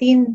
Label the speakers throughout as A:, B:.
A: 3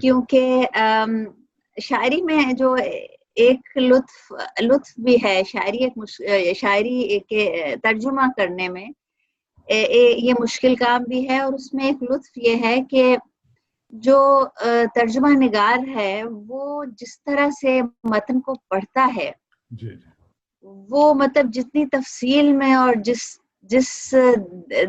A: کیونکہ شاعری میں جو ایک لطف بھی ہے، شاعری کے ترجمہ کرنے میں یہ مشکل کام بھی ہے، اور اس میں ایک لطف یہ ہے کہ جو ترجمہ نگار ہے وہ جس طرح سے متن کو پڑھتا ہے وہ مطلب جتنی تفصیل میں اور جس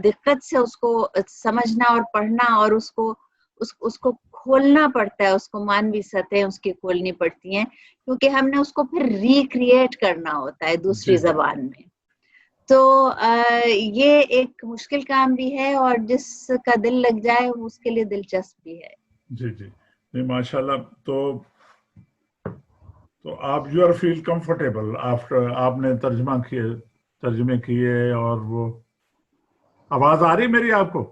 A: دقت سے اس کو سمجھنا اور پڑھنا اور اس کو کھولنا پڑتا ہے، اس کو مانوی سطح اس کی کھولنی پڑتی ہیں، کیونکہ ہم نے اس کو پھر ریکریٹ کرنا ہوتا ہے دوسری زبان میں. تو یہ ایک مشکل کام بھی ہے، اور جس کا دل لگ جائے اس کے لیے دلچسپ بھی ہے.
B: جی ماشاء اللہ. تو آپ you are feel comfortable after آپ نے ترجمے کیے، اور وہ آواز آ رہی میری آپ کو؟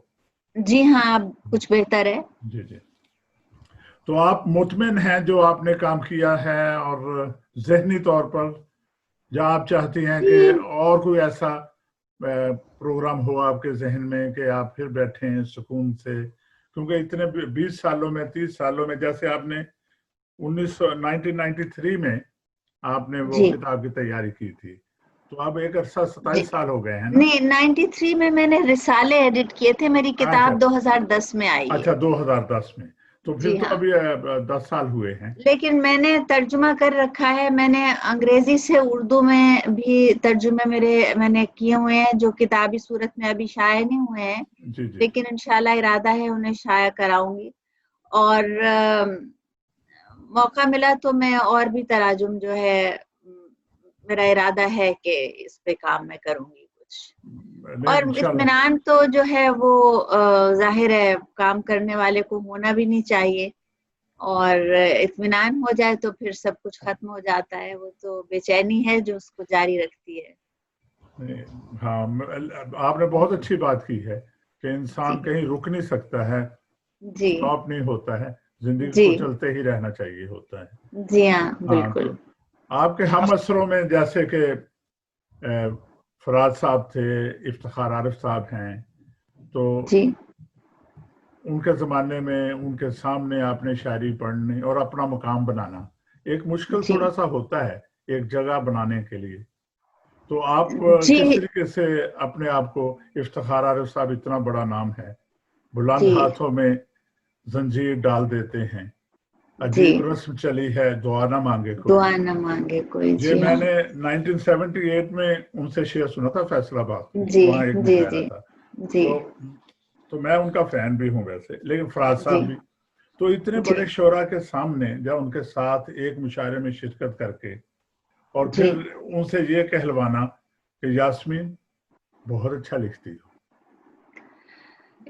A: جی ہاں، اب کچھ بہتر ہے.
B: جی تو آپ مطمئن ہیں جو آپ نے کام کیا ہے، اور ذہنی طور پر جہاں آپ چاہتی ہیں کہ اور کوئی ایسا پروگرام ہو آپ کے ذہن میں کہ آپ پھر بیٹھیں سکون سے، کیونکہ اتنے 20 سالوں میں 30 سالوں میں، جیسے آپ نے 1993 میں آپ نے وہ کتاب کی تیاری کی تھی، تو اب ایک عرصہ 27 سال ہو گئے ہیں نا؟
A: نہیں، 93 میں نے رسالے ایڈٹ کیے تھے، میری کتاب 2010 میں آئی ہے.
B: اچھا 2010 میں، تو پھر تو ابھی 10 سال ہوئے ہیں.
A: لیکن میں نے ترجمہ کر رکھا ہے، میں نے انگریزی سے اردو میں بھی ترجمے میں نے کیے ہوئے ہیں، جو کتابی صورت میں ابھی شائع نہیں ہوئے ہیں. لیکن انشاءاللہ ارادہ ہے انہیں شائع کراؤں گی، اور موقع ملا تو میں اور بھی تراجم جو ہے میرا ارادہ ہے کہ اس پہ کام میں کروں گی کچھ. اور اطمینان تو جو ہے وہ ظاہر ہے کام کرنے والے کو ہونا بھی نہیں چاہیے، اور اطمینان ہو جائے تو پھر سب کچھ ختم ہو جاتا ہے. وہ تو بے چینی ہے جو اس کو جاری رکھتی ہے.
B: ہاں، آپ نے بہت اچھی بات کی ہے کہ انسان کہیں رک نہیں سکتا ہے، اسٹاپ نہیں ہوتا ہے، زندگی کو چلتے ہی رہنا چاہیے ہوتا ہے.
A: جی ہاں بالکل.
B: آپ کے ہم اثروں میں جیسے کہ فراد صاحب تھے، افتخار عارف صاحب ہیں، تو ان کے زمانے میں ان کے سامنے آپ نے شاعری پڑھنی اور اپنا مقام بنانا ایک مشکل تھوڑا سا ہوتا ہے ایک جگہ بنانے کے لیے. تو آپ کس طریقے سے اپنے آپ کو، افتخار عارف صاحب اتنا بڑا نام ہے، بلند ہاتھوں میں زنجیر ڈال دیتے ہیں، عجیب رسم چلی ہے دعا نہ مانگے کوئی،
A: دعا نہ مانگے کوئی.
B: یہ میں نے 1978 میں ان سے شعر سنا تھا فیصل آباد میں، وہاں ایک مشاعرہ تھا. تو میں ان کا فین بھی ہوں ویسے، لیکن فراد صاحب بھی. تو اتنے بڑے شعراء کے سامنے جب ان کے ساتھ ایک مشاعرے میں شرکت کر کے اور پھر ان سے یہ کہلوانا کہ یاسمین بہت اچھا لکھتی ہو،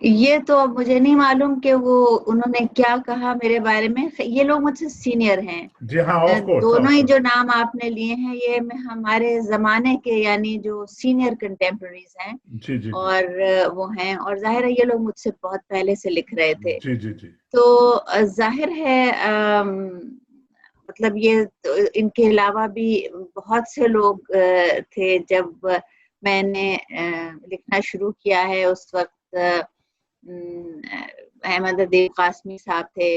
A: یہ تو اب مجھے نہیں معلوم کہ وہ انہوں نے کیا کہا میرے بارے میں. یہ لوگ مجھ سے سینئر ہیں.
B: جی ہاں،
A: دونوں ہی جو نام آپ نے لیے ہیں یہ ہمارے زمانے کے یعنی جو سینئر کنٹمپریریز ہیں، اور وہ ہیں، اور ظاہر ہے یہ لوگ مجھ سے بہت پہلے سے لکھ رہے تھے. تو ظاہر ہے مطلب یہ ان کے علاوہ بھی بہت سے لوگ تھے. جب میں نے لکھنا شروع کیا ہے اس وقت احمد ادیب قاسمی صاحب تھے،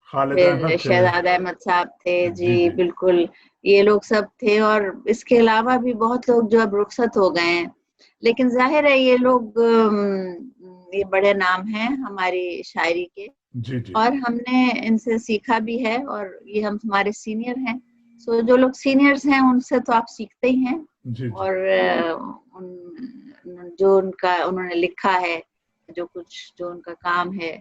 A: پھر شہزاد احمد صاحب تھے. جی بالکل، یہ لوگ سب تھے، اور اس کے علاوہ بھی بہت لوگ جو اب رخصت ہو گئے ہیں. لیکن ظاہر ہے یہ لوگ یہ بڑے نام ہیں ہماری شاعری کے، اور ہم نے ان سے سیکھا بھی ہے، اور یہ ہمارے سینئر ہیں. سو جو لوگ سینئرز ہیں ان سے تو آپ سیکھتے ہی ہیں، اور جو انہوں نے لکھا ہے، جو ان کا کام ہے،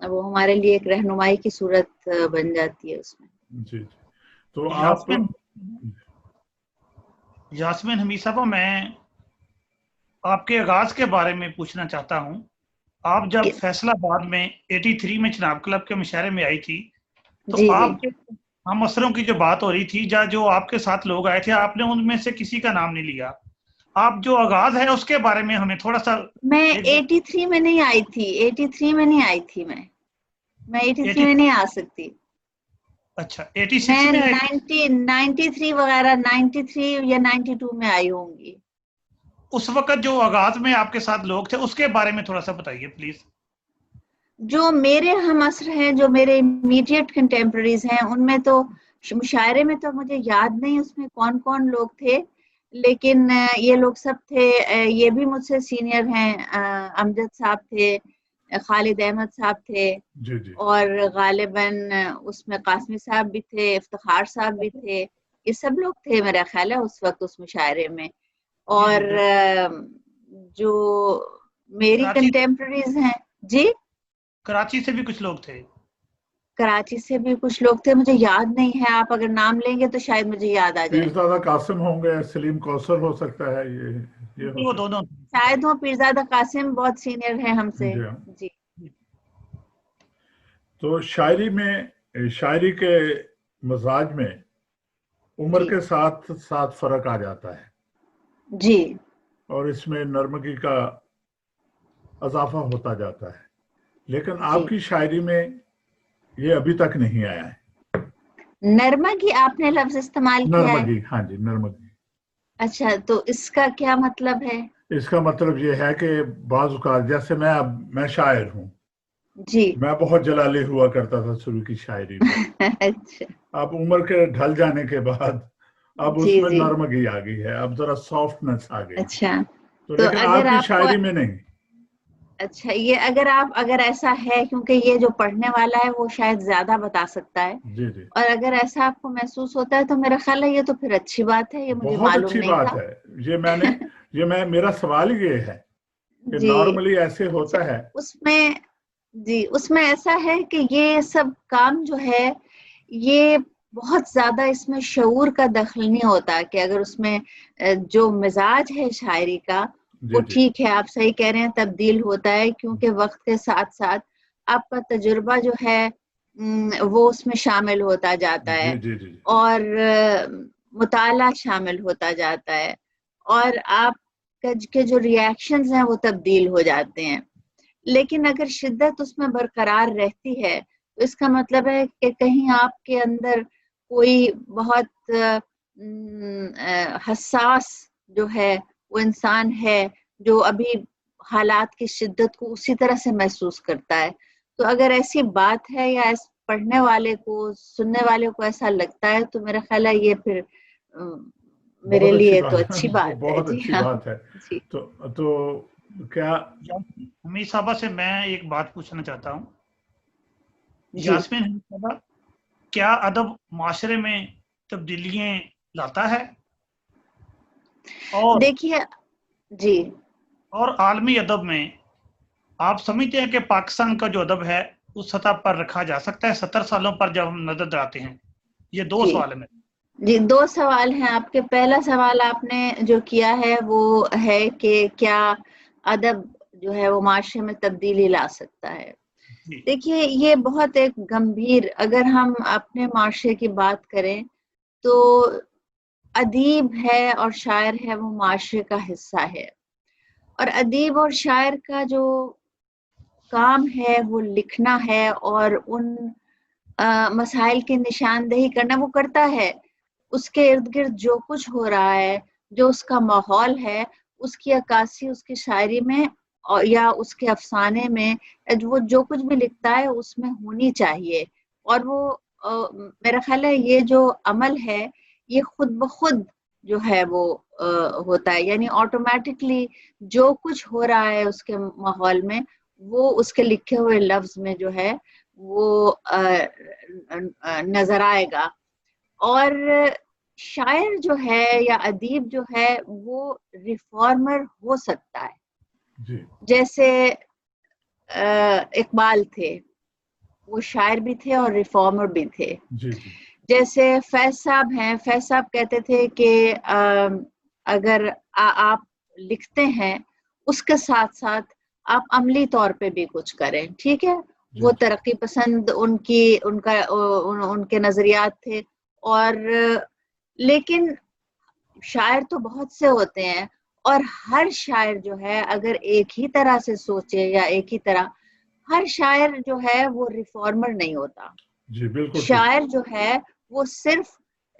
A: وہ ہمارے لیے ایک رہنمائی کی صورت بن جاتی ہے اس میں.
B: جی تو آپ
C: یاسمین حمید صاحبہ، میں آپ کے آغاز کے بارے میں پوچھنا چاہتا ہوں. آپ جب فیصل آباد میں 83 میں چناب کلب کے مشاعرے میں آئی تھی، تو آپ کے ہم اثروں کی جو بات ہو رہی تھی، جو آپ کے ساتھ لوگ آئے تھے، آپ نے ان میں سے کسی کا نام نہیں لیا. آپ جو آغاز ہے اس کے بارے میں ہمیں تھوڑا سا.
A: میں 83 میں نہیں آئی تھی، 83 میں نہیں آئی تھی، میں 83 میں نہیں آ سکتی.
C: اچھا، 86 میں
A: 93 وغیرہ، 93 یا 92 میں آئی ہوں گی.
C: اس وقت جو آغاز میں آپ کے ساتھ لوگ تھے اس کے بارے میں تھوڑا سا بتائیے پلیز.
A: جو میرے ہم عصر ہیں، جو میرے امیڈیٹ کنٹمپریریز ہیں، ان میں تو مشاعرے میں تو مجھے یاد نہیں اس میں کون کون لوگ تھے، لیکن یہ لوگ سب تھے. یہ بھی مجھ سے سینئر ہیں، امجد صاحب تھے، خالد احمد صاحب تھے،
B: جی جی
A: اور غالباً اس میں قاسمی صاحب بھی تھے، افتخار صاحب بھی تھے. یہ سب لوگ تھے میرا خیال ہے اس وقت اس مشاعرے میں. اور جو میری کنٹمپریریز ہیں، جی
C: کراچی سے بھی کچھ لوگ تھے.
A: کراچی سے بھی کچھ لوگ تھے، مجھے یاد نہیں ہے. آپ اگر نام لیں گے تو شاید مجھے یاد آ جائے.
B: پیرزادہ قاسم ہوں گے، سلیم کوثر ہو سکتا ہے، یہ
C: وہ دونوں
A: شاید ہو. پیرزادہ قاسم بہت سینئر ہیں ہم سے. جی
B: تو شاعری کے مزاج میں عمر کے ساتھ ساتھ فرق آ جاتا ہے
A: جی،
B: اور اس میں نرمگی کا اضافہ ہوتا جاتا ہے، لیکن آپ کی شاعری میں یہ ابھی تک نہیں آیا ہے.
A: نرمگی آپ نے لفظ استعمال کیا ہے؟
B: نرمگی، ہاں جی، نرمگی.
A: اچھا، تو اس کا کیا مطلب ہے؟
B: اس کا مطلب یہ ہے کہ بعض اوقات جیسے میں شاعر ہوں
A: جی،
B: میں بہت جلالی ہوا کرتا تھا شروع کی شاعری میں.
A: اچھا،
B: اب عمر کے ڈھل جانے کے بعد اب اس
A: جی
B: میں
A: جی،
B: نرمگی آ گئی ہے، اب ذرا سافٹنس آ گئی.
A: اچھا.
B: تو
A: تو
B: لیکن
A: اگر
B: آپ کی
A: آپ کو
B: شاعری میں نہیں.
A: اچھا، یہ اگر ایسا ہے، کیونکہ یہ جو پڑھنے والا ہے وہ شاید زیادہ بتا سکتا ہے،
B: جی جی،
A: اور اگر ایسا آپ کو محسوس ہوتا ہے تو میرا خیال ہے یہ تو پھر اچھی بات ہے. یہ مجھے
B: بہت
A: معلوم
B: اچھی
A: نہیں
B: بات
A: تھا.
B: ہے. میرا سوال یہ ہے کہ
A: جی،
B: نارملی ایسے ہوتا ہے.
A: اس میں ایسا ہے کہ یہ سب کام جو ہے یہ بہت زیادہ اس میں شعور کا دخل نہیں ہوتا، کہ اگر اس میں جو مزاج ہے شاعری کا وہ
B: جی جی
A: ٹھیک ہے، آپ صحیح کہہ رہے ہیں، تبدیل ہوتا ہے، کیونکہ وقت کے ساتھ ساتھ آپ کا تجربہ جو ہے وہ اس میں شامل ہوتا جاتا ہے،
B: جی جی جی
A: اور مطالعہ شامل ہوتا جاتا ہے، اور آپ کے جو ریاکشنز ہیں وہ تبدیل ہو جاتے ہیں. لیکن اگر شدت اس میں برقرار رہتی ہے تو اس کا مطلب ہے کہ کہیں آپ کے اندر کوئی بہت حساس جو ہے وہ انسان ہے جو ابھی حالات کی شدت کو اسی طرح سے محسوس کرتا ہے. تو اگر ایسی بات ہے یا پڑھنے والے کو، سننے والے کو ایسا لگتا ہے تو میرا خیال ہے یہ پھر میرے لیے تو اچھی بات ہے.
B: بہت
A: جی
B: اچھی
A: ہاں،
B: بات ہے.
A: جی
B: تو کیا
C: حمید صاحبہ سے میں ایک بات پوچھنا چاہتا ہوں.
A: جی،
C: یاسمین حمید صاحبہ، کیا ادب معاشرے میں تبدیلیاں لاتا ہے؟ اور
A: دیکھیے، جی
C: اور عالمی ادب میں آپ سمجھتے ہیں کہ پاکستان کا جو ادب ہے اس سطح پر رکھا جا سکتا ہے 70 سالوں پر جب ہم نظر دراتے ہیں؟ یہ دو
A: جی
C: سوال ہیں.
A: جی، دو سوال ہیں آپ کے. پہلا سوال آپ نے جو کیا ہے وہ ہے کہ کیا ادب جو ہے وہ معاشرے میں تبدیلی لا سکتا ہے.
C: جی
A: دیکھیے، یہ بہت ایک گمبھیر، اگر ہم اپنے معاشرے کی بات کریں تو ادیب ہے اور شاعر ہے وہ معاشرے کا حصہ ہے، اور ادیب اور شاعر کا جو کام ہے وہ لکھنا ہے اور ان مسائل کی نشاندہی کرنا وہ کرتا ہے. اس کے ارد گرد جو کچھ ہو رہا ہے، جو اس کا ماحول ہے، اس کی عکاسی اس کی شاعری میں یا اس کے افسانے میں وہ جو کچھ بھی لکھتا ہے اس میں ہونی چاہیے. اور وہ میرا خیال ہے یہ جو عمل ہے یہ خود بخود جو ہے وہ ہوتا ہے، یعنی آٹومیٹکلی جو کچھ ہو رہا ہے اس کے ماحول میں وہ اس کے لکھے ہوئے لفظ میں جو ہے وہ نظر آئے گا. اور شاعر جو ہے یا ادیب جو ہے وہ ریفارمر ہو سکتا ہے.
B: جی
A: جیسے اقبال تھے، وہ شاعر بھی تھے اور ریفارمر بھی تھے.
B: جی جی
A: جیسے فیض صاحب ہیں، فیض صاحب کہتے تھے کہ اگر آپ لکھتے ہیں اس کے ساتھ ساتھ آپ عملی طور پہ بھی کچھ کریں. ٹھیک ہے، وہ ترقی پسند ان کے نظریات تھے. اور لیکن شاعر تو بہت سے ہوتے ہیں، اور ہر شاعر جو ہے اگر ایک ہی طرح سے سوچے یا ایک ہی طرح، ہر شاعر جو ہے وہ ریفارمر نہیں ہوتا.
B: جی بالکل ٹھیک.
A: شاعر جو ہے وہ صرف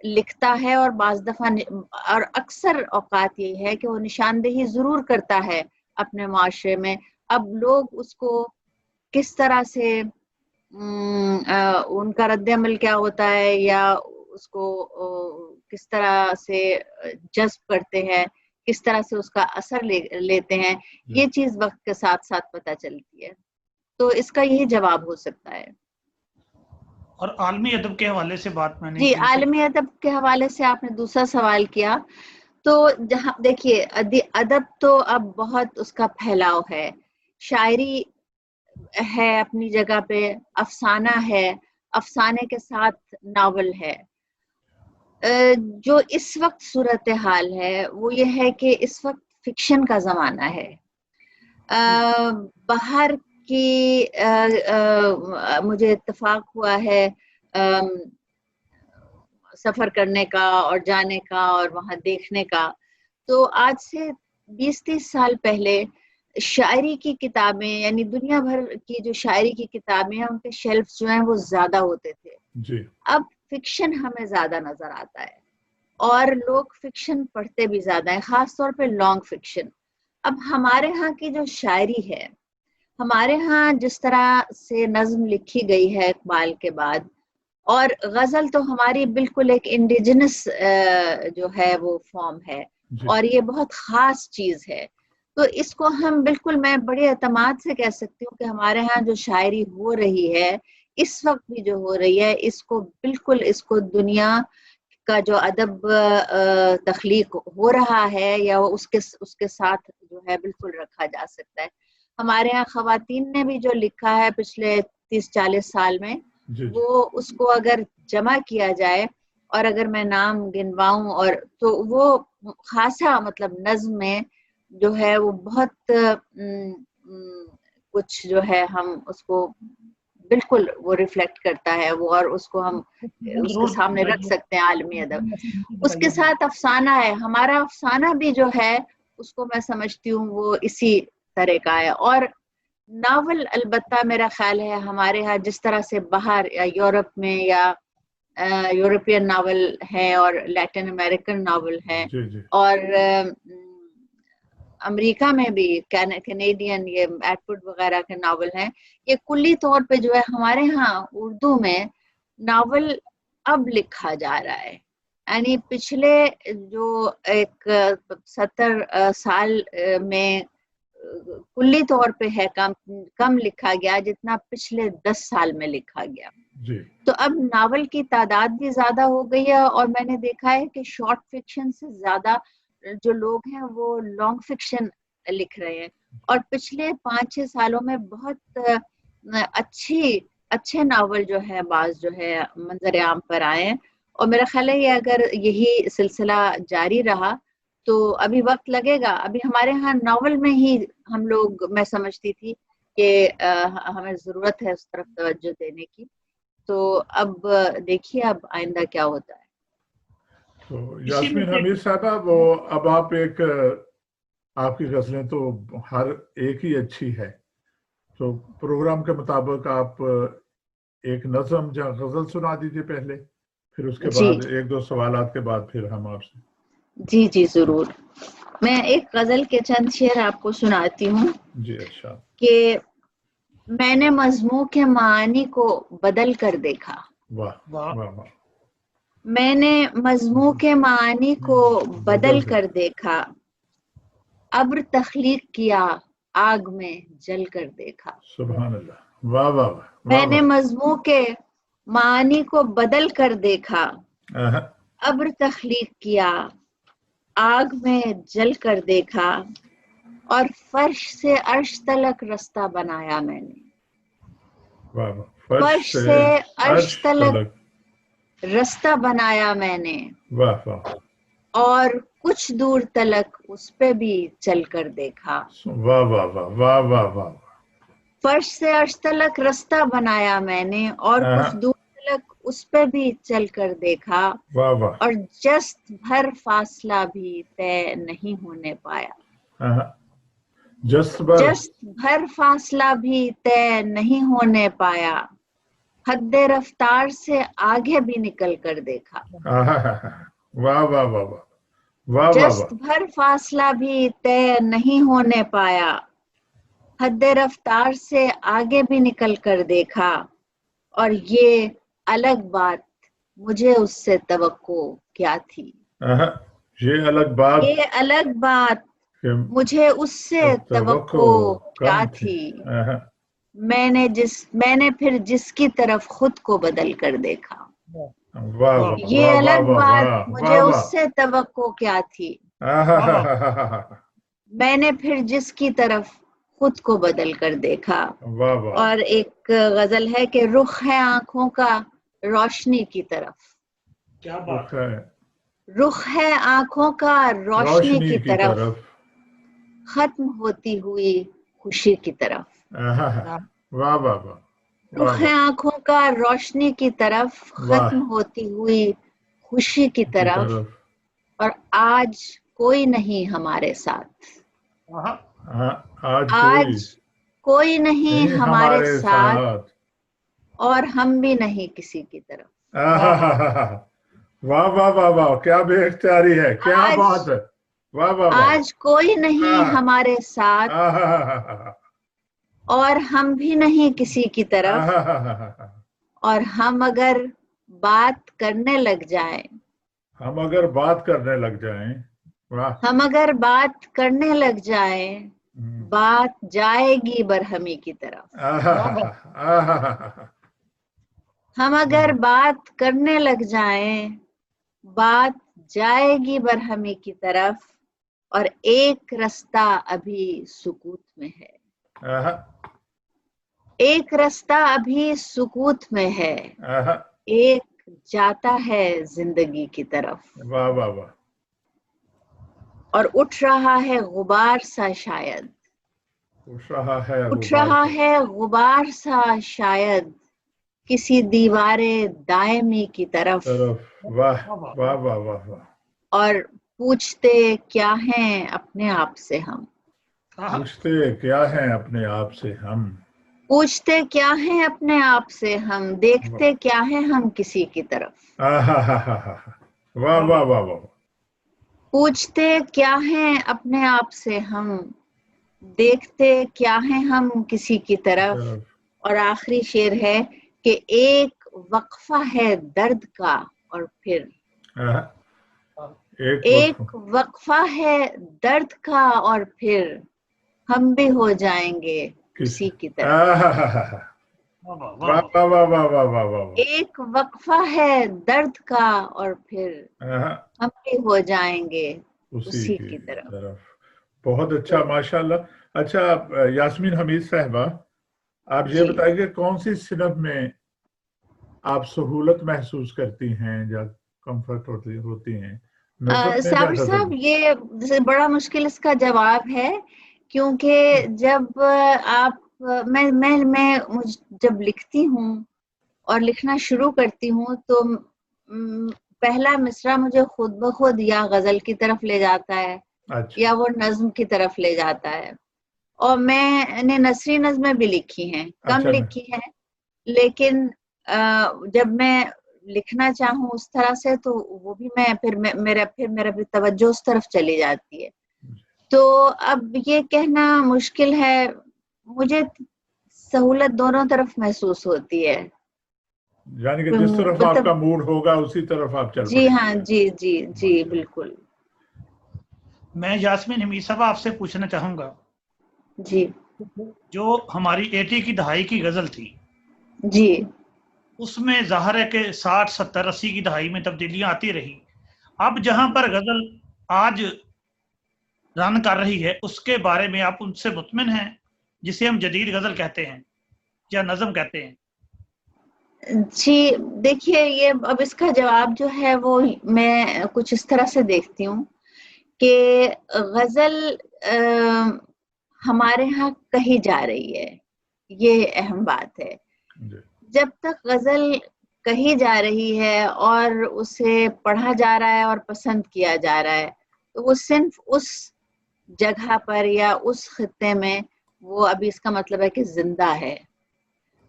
A: لکھتا ہے، اور بعض دفعہ اور اکثر اوقات یہی ہے کہ وہ نشاندہی ضرور کرتا ہے اپنے معاشرے میں. اب لوگ اس کو کس طرح سے ان کا رد عمل کیا ہوتا ہے یا اس کو کس طرح سے جذب کرتے ہیں, کس طرح سے اس کا اثر لیتے ہیں, یہ چیز وقت کے ساتھ ساتھ پتہ چلتی ہے. تو اس کا یہی جواب ہو سکتا ہے.
C: اور عالمی ادب کے حوالے سے بات میں نے
A: جی, عالمی ادب کے حوالے سے آپ نے دوسرا سوال کیا. تو جہاں دیکھیے ادب تو اب بہت اس کا پھیلاؤ ہے. شاعری ہے اپنی جگہ پہ, افسانہ ہے, افسانے کے ساتھ ناول ہے. جو اس وقت صورتحال ہے وہ یہ ہے کہ اس وقت فکشن کا زمانہ ہے. باہر کی مجھے اتفاق ہوا ہے سفر کرنے کا اور جانے کا اور وہاں دیکھنے کا. تو آج سے 20-30 سال پہلے شاعری کی کتابیں, یعنی دنیا بھر کی جو شاعری کی کتابیں ہیں ان کے شیلف جو ہیں وہ زیادہ ہوتے تھے.
B: جی.
A: اب فکشن ہمیں زیادہ نظر آتا ہے اور لوگ فکشن پڑھتے بھی زیادہ ہیں, خاص طور پہ لانگ فکشن. اب ہمارے ہاں کی جو شاعری ہے, ہمارے ہاں جس طرح سے نظم لکھی گئی ہے اقبال کے بعد, اور غزل تو ہماری بالکل ایک انڈیجنس جو ہے وہ فارم ہے, اور یہ بہت خاص چیز ہے. تو اس کو ہم بالکل, میں بڑے اعتماد سے کہہ سکتی ہوں کہ ہمارے ہاں جو شاعری ہو رہی ہے اس وقت بھی جو ہو رہی ہے, اس کو بالکل, اس کو دنیا کا جو ادب تخلیق ہو رہا ہے یا اس کے ساتھ جو ہے بالکل رکھا جا سکتا ہے. ہمارے ہاں خواتین نے بھی جو لکھا ہے پچھلے 30-40 سال میں, وہ اس کو اگر جمع کیا جائے اور اگر میں نام گنواؤں اور تو وہ خاصا مطلب نظم میں جو ہے وہ بہت کچھ جو ہے ہم اس کو بالکل وہ ریفلیکٹ کرتا ہے وہ, اور اس کو ہم اس کے سامنے رکھ سکتے ہیں عالمی ادب. اس کے ساتھ افسانہ ہے, ہمارا افسانہ بھی جو ہے اس کو میں سمجھتی ہوں وہ اسی طرح کا ہے. اور ناول البتہ میرا خیال ہے ہمارے ہاں جس طرح سے باہر یا یورپ میں یا یورپین ناول ہے اور لیٹن امریکن ناول ہے, اور امریکہ میں بھی کینیڈین یہ ایٹوڈ وغیرہ کے ناول ہیں, یہ کلی طور پہ جو ہے ہمارے ہاں اردو میں ناول اب لکھا جا رہا ہے. یعنی پچھلے جو ایک 70 سال میں کلی طور پہ ہے کم لکھا گیا جتنا پچھلے 10 سال میں لکھا گیا. تو اب ناول کی تعداد بھی زیادہ ہو گئی ہے, اور میں نے دیکھا ہے کہ شارٹ فکشن سے زیادہ جو لوگ ہیں وہ لانگ فکشن لکھ رہے ہیں. اور پچھلے 5-6 سالوں میں بہت اچھے ناول جو ہے بعض جو ہے منظر عام پر آئے ہیں, اور میرا خیال ہے اگر یہی سلسلہ جاری رہا تو ابھی وقت لگے گا. ابھی ہمارے ہاں ناول میں ہی ہم لوگ, میں سمجھتی تھی کہ ہمیں ضرورت ہے اس طرف توجہ دینے کی. تو اب دیکھیے اب آئندہ کیا ہوتا ہے.
B: تو یاسمین حمید صاحبہ, وہ اب آپ کی غزلیں تو ہر ایک ہی اچھی ہے, تو پروگرام کے مطابق آپ ایک نظم یا غزل سنا دیجیے پہلے, پھر اس کے بعد 1-2 سوالات کے بعد پھر ہم آپ سے.
A: جی ضرور. میں ایک غزل کے چند شعر آپ کو سناتی ہوں.
B: جی اچھا.
A: کہ میں نے مضمون کے معانی کو بدل کر دیکھا.
B: واہ واہ واہ.
A: میں نے مضمون کے معانی کو بدل کر دیکھا, ابر تخلیق کیا آگ میں جل کر دیکھا.
B: سبحان اللہ. واہ واہ واہ.
A: میں نے مضمون کے معانی کو بدل کر دیکھا, ابر تخلیق کیا آگ میں جل کر دیکھا, اور فرش سے عرش تلک رستہ بنایا میں نے. فرش سے عرش تلک رستہ بنایا میں نے, اور کچھ دور تلک اس پہ بھی چل کر دیکھا.
B: واہ واہ واہ واہ واہ واہ.
A: فرش سے عرش تلک رستہ بنایا میں نے, اور کچھ دور تلک اس پہ بھی چل کر دیکھا. اور جست بھر فاصلہ بھی طے نہیں ہونے پایا. جست بھر فاصلہ بھی طے نہیں ہونے پایا, حد رفتار سے آگے بھی نکل کر دیکھا.
B: واہ واہ واہ واہ.
A: جست بھر فاصلہ بھی طے نہیں ہونے پایا, حد رفتار سے آگے بھی نکل کر دیکھا، اور یہ الگ بات مجھے اس سے توقع کیا تھی.
B: یہ الگ بات،
A: یہ الگ بات مجھے اس سے توقع کیا تھی. میں نے پھر جس کی طرف خود کو بدل کر دیکھا. یہ الگ بات مجھے اس سے توقع کیا تھی. میں نے پھر جس کی طرف خود کو بدل کر دیکھا. اور ایک غزل ہے کہ رخ ہے آنکھوں کا روشنی کی طرف.
C: کیا بات ہے.
A: رخ ہے آنکھوں کا روشنی کی طرف، ختم ہوتی ہوئی خوشی کی طرف.
B: واہ واہ واہ.
A: رخ ہے آنکھوں کا روشنی کی طرف، ختم ہوتی ہوئی خوشی کی طرف. اور آج کوئی نہیں ہمارے ساتھ. آج کوئی نہیں ہمارے ساتھ، اور ہم بھی نہیں کسی کی طرف.
B: واہ واہ واہ واہ، کیا بے اختیاری ہے، کیا بات ہے. واہ واہ واہ.
A: آج کوئی نہیں ہمارے ساتھ، اور ہم بھی نہیں کسی کی طرف. اور ہم اگر بات کرنے لگ جائیں،
B: ہم اگر بات کرنے لگ جائیں،
A: ہم اگر بات کرنے لگ جائیں، بات جائے گی برہمی کی طرف. ہم اگر بات کرنے لگ جائیں، بات جائے گی برہمی کی طرف. اور ایک رستہ ابھی سکوت میں ہے. ایک رستہ ابھی سکوت میں ہے، ایک جاتا ہے زندگی کی طرف.
B: واہ واہ واہ.
A: اور اٹھ رہا ہے غبار سا شاید، اٹھ رہا ہے غبار سا شاید، کسی دیوارے دائمی کی طرف.
B: واہ واہ واہ واہ.
A: اور پوچھتے کیا ہیں اپنے آپ سے ہم.
B: پوچھتے کیا ہیں اپنے آپ سے ہم.
A: پوچھتے کیا ہیں اپنے آپ سے ہم، دیکھتے کیا ہیں ہم کسی کی طرف.
B: واہ واہ واہ واہ.
A: پوچھتے کیا ہیں اپنے آپ سے ہم، دیکھتے کیا ہیں ہم کسی کی طرف. اور آخری شعر ہے کہ ایک وقفہ ہے درد کا، اور پھر ایک وقفہ ہے درد کا، اور پھر ہم بھی ہو جائیں گے اسی کی طرف. ایک وقفہ ہے درد کا، اور پھر ہم بھی ہو جائیں گے اسی کی طرف.
B: بہت اچھا، ماشاءاللہ. اچھا یاسمین حمید صاحبہ، آپ یہ بتائیے کہ کون سی صنف میں آپ سہولت محسوس کرتی ہیں یا کمفرٹ ہوتی ہیں؟
A: صابر صاحب، یہ بڑا مشکل اس کا جواب ہے، کیونکہ جب آپ میں جب لکھتی ہوں اور لکھنا شروع کرتی ہوں تو پہلا مصرع مجھے خود بخود یا غزل کی طرف لے جاتا ہے یا وہ نظم کی طرف لے جاتا ہے. اور میں نے نثری نظمیں بھی لکھی ہیں، کم لکھی ہیں، لیکن جب میں لکھنا چاہوں اس طرح سے تو وہ بھی میرا توجہ اس طرف چلی جاتی ہے. تو اب یہ کہنا مشکل ہے، مجھے سہولت دونوں طرف محسوس ہوتی ہے.
B: یعنی کہ جس طرف آپ کا موڈ ہوگا اسی طرف آپ چل
A: جی ہاں، جی جی جی بالکل.
C: میں یاسمین حمید صاحب آپ سے پوچھنا چاہوں گا،
A: جی،
C: جو ہماری 80 کی دہائی کی غزل تھی،
A: جی،
C: اس میں ظاہر ہے کہ 60 70 80 کی دہائی میں تبدیلیاں آتی رہی. اب جہاں پر غزل آج رن کر رہی ہے اس کے بارے میں آپ ان سے مطمئن ہیں، جسے ہم جدید غزل کہتے ہیں یا نظم کہتے ہیں؟
A: جی دیکھیے، یہ اب اس کا جواب جو ہے وہ میں کچھ اس طرح سے دیکھتی ہوں کہ غزل ہمارے ہاں کہی جا رہی ہے، یہ اہم بات ہے. جب تک غزل کہی جا رہی ہے اور اسے پڑھا جا رہا ہے اور پسند کیا جا رہا ہے تو وہ صرف اس جگہ پر یا اس خطے میں وہ ابھی اس کا مطلب ہے کہ زندہ ہے.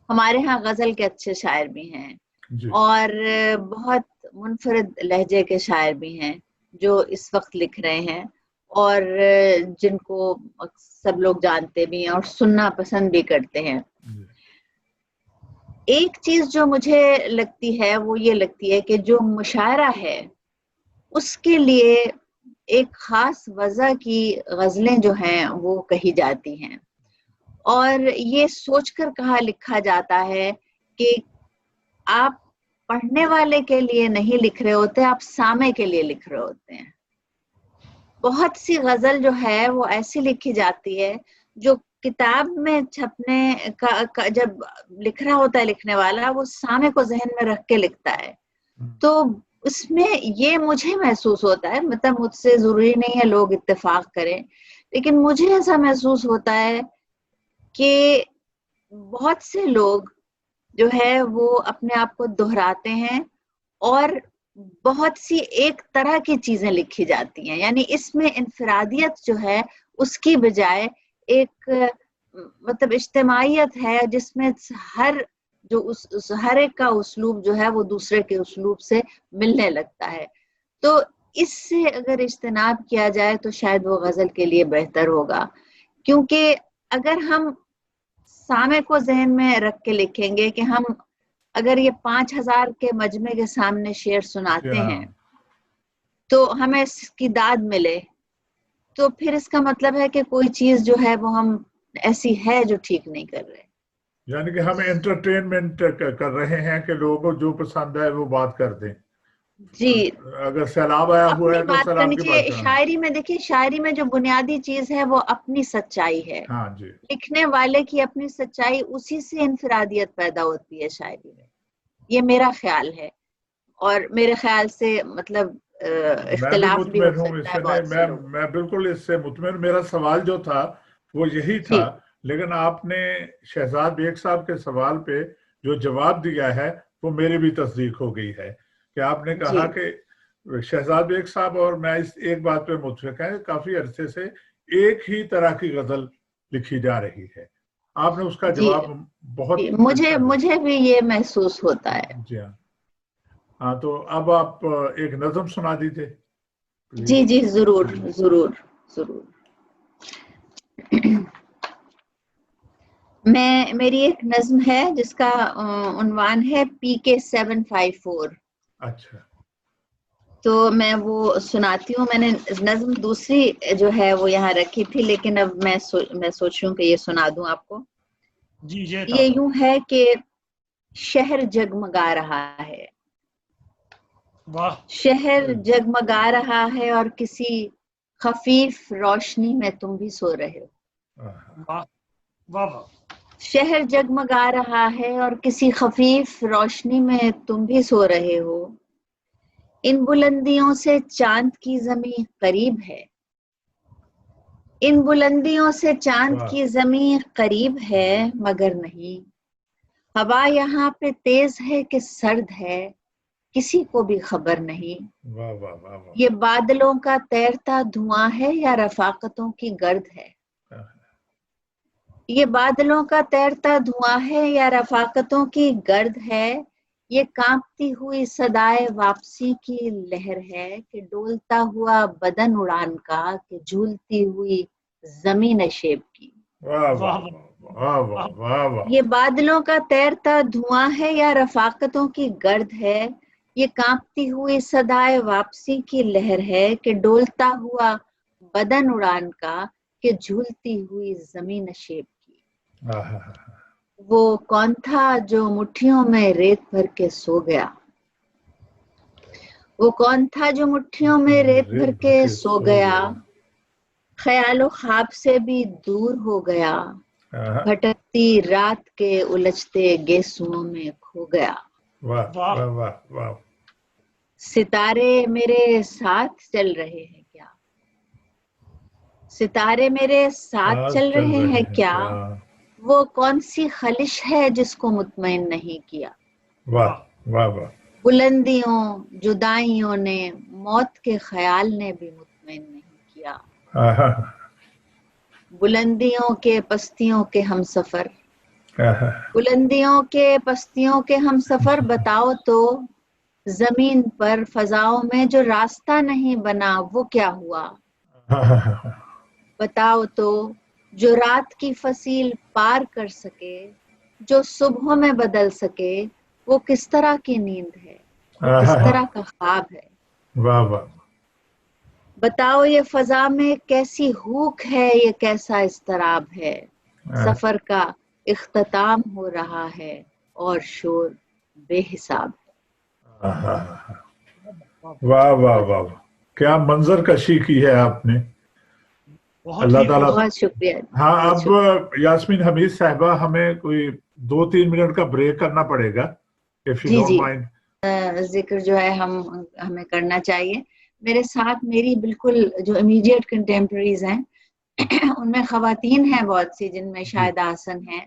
A: ہمارے ہاں غزل کے اچھے شاعر بھی ہیں اور بہت منفرد لہجے کے شاعر بھی ہیں جو اس وقت لکھ رہے ہیں، اور جن کو سب لوگ جانتے بھی ہیں اور سننا پسند بھی کرتے ہیں. ایک چیز جو مجھے لگتی ہے وہ یہ لگتی ہے کہ جو مشاعرہ ہے اس کے لیے ایک خاص وضع کی غزلیں جو ہیں وہ کہی جاتی ہیں، اور یہ سوچ کر کہا لکھا جاتا ہے کہ آپ پڑھنے والے کے لیے نہیں لکھ رہے ہوتے، آپ سامع کے لیے لکھ رہے ہوتے ہیں. بہت سی غزل جو ہے وہ ایسی لکھی جاتی ہے جو کتاب میں چھپنے کا جب لکھ رہا ہوتا ہے لکھنے والا، وہ سامع کو ذہن میں رکھ کے لکھتا ہے. تو اس میں یہ مجھے محسوس ہوتا ہے، مطلب مجھ سے ضروری نہیں ہے لوگ اتفاق کریں، لیکن مجھے ایسا محسوس ہوتا ہے کہ بہت سے لوگ جو ہے وہ اپنے آپ کو دہراتے ہیں اور بہت سی ایک طرح کی چیزیں لکھی جاتی ہیں. یعنی اس میں انفرادیت جو ہے اس کی بجائے ایک مطلب اجتماعیت ہے، جس میں ہر ایک کا اسلوب جو ہے وہ دوسرے کے اسلوب سے ملنے لگتا ہے. تو اس سے اگر اجتناب کیا جائے تو شاید وہ غزل کے لیے بہتر ہوگا، کیونکہ اگر ہم سامع کو ذہن میں رکھ کے لکھیں گے کہ ہم اگر یہ 5000 کے مجمع کے سامنے شعر سناتے ہیں تو ہمیں اس کی داد ملے، تو پھر اس کا مطلب ہے کہ کوئی چیز جو ہے وہ ہم ایسی ہے جو ٹھیک نہیں کر رہے.
B: یعنی کہ ہم انٹرٹینمنٹ کر رہے ہیں کہ لوگوں کو جو پسند ہے وہ بات کر دیں.
A: جی،
B: اگر سیلاب آیا ہوا ہے
A: اپنی
B: تو
A: بات
B: سیلاب
A: کرنی
B: کی
A: چاہیے.
B: بات.
A: شاعری میں دیکھیے، شاعری میں جو بنیادی چیز ہے وہ اپنی سچائی ہے.
B: ہاں جی،
A: لکھنے والے کی اپنی سچائی، اسی سے انفرادیت پیدا ہوتی ہے شاعری میں. یہ میرا خیال ہے، اور میرے خیال سے مطلب
B: میں بھی
A: اختلاف بھی ہو
B: مطمئن ہوں اس
A: سکتا
B: سے.
A: ہے بہت سے لوگوں.
B: میں بالکل اس سے مطمئن. میرا سوال جو تھا وہ یہی
A: جی،
B: تھا، لیکن آپ نے شہزاد بیگ صاحب کے سوال پہ جو جواب دیا ہے وہ میری بھی تصدیق ہو گئی ہے کہ آپ نے کہا
A: جی،
B: کہ شہزاد بیگ صاحب اور میں اس ایک بات پہ متفق ہیں، کافی عرصے سے ایک ہی طرح کی غزل لکھی جا رہی ہے. آپ نے اس کا
A: جی،
B: جواب بہت
A: جی،
B: اچھا دیا.
A: مجھے بھی یہ محسوس ہوتا ہے.
B: جی ہاں، تو اب آپ ایک نظم سنا دیجیے.
A: جی جی، ضرور ضرور ضرور. میری ایک نظم ہے جس کا عنوان ہے PK754.
B: اچھا،
A: تو میں وہ سناتی ہوں. میں نے نظم دوسری جو ہے وہ یہاں رکھی تھی، لیکن اب میں سوچ رہی ہوں کہ یہ سنا دوں آپ کو.
C: جی
A: یہ یوں ہے کہ شہر جگمگا رہا ہے،
C: واہ،
A: شہر جگمگا رہا ہے، اور کسی خفیف روشنی میں تم بھی سو رہے ہو.
C: واہ واہ واہ.
A: شہر جگمگا رہا ہے اور کسی خفیف روشنی میں تم بھی سو رہے ہو. ان بلندیوں سے چاند کی زمین قریب ہے، ان بلندیوں سے چاند کی زمین قریب ہے، مگر نہیں. ہوا یہاں پہ تیز ہے کہ سرد ہے، کسی کو بھی خبر نہیں. یہ بادلوں کا تیرتا دھواں ہے یا رفاقتوں کی گرد ہے. یہ بادلوں کا تیرتا دھواں ہے یا رفاقتوں کی گرد ہے. یہ کانپتی ہوئی صدائے واپسی کی لہر ہے کہ ڈولتا ہوا بدن اڑان کا، کہ جھولتی ہوئی زمین شیب کی. یہ بادلوں کا تیرتا دھواں ہے یا رفاقتوں کی گرد ہے. یہ کانپتی ہوئی صدائے واپسی کی لہر ہے کہ ڈولتا ہوا بدن اڑان کا، کہ جھولتی ہوئی زمین شیب کی. وہ کون تھا جو مٹھیوں میں ریت بھر کے سو گیا، وہ کون تھا جو مٹھیوں میں ریت بھر کے سو گیا. خیال و خواب سے بھی دور ہو گیا، بھٹکتی رات کے الجھتے گیسوؤں میں کھو گیا. ستارے میرے ساتھ چل رہے ہیں کیا، ستارے میرے ساتھ چل رہے ہیں کیا. وہ کون سی خلش ہے جس کو مطمئن نہیں کیا. بلندیوں جدائیوں نے، موت کے خیال نے بھی مطمئن نہیں کیا. بلندیوں کے پستیوں کے ہم سفر، بلندیوں کے پستیوں کے ہم سفر، بتاؤ تو زمین پر فضاؤں میں جو راستہ نہیں بنا وہ کیا ہوا. بتاؤ تو جو رات کی فصیل پار کر سکے، جو صبح میں بدل سکے، وہ کس طرح کی نیند ہے، وہ کس طرح کا خواب ہے.
B: واہ واہ.
A: بتاؤ یہ فضا میں کیسی ہوک ہے، یہ کیسا اضطراب ہے. سفر کا اختتام ہو رہا ہے اور شور بے حساب ہے.
B: واہ واہ واہ، کیا منظر کشی کی ہے آپ نے. اللہ تعالیٰ.
A: بہت شکریہ.
B: ہاں اب یاسمین حمید صاحبہ ہمیں کوئی 2-3 منٹ کا بریک کرنا پڑے گا.
A: جی جی، ذکر جو ہے ہمیں کرنا چاہیے. میرے ساتھ میری بالکل جو امیڈیٹ کنٹمپریز ہیں ان میں خواتین ہیں بہت سی، جن میں شاہدہ حسن ہیں،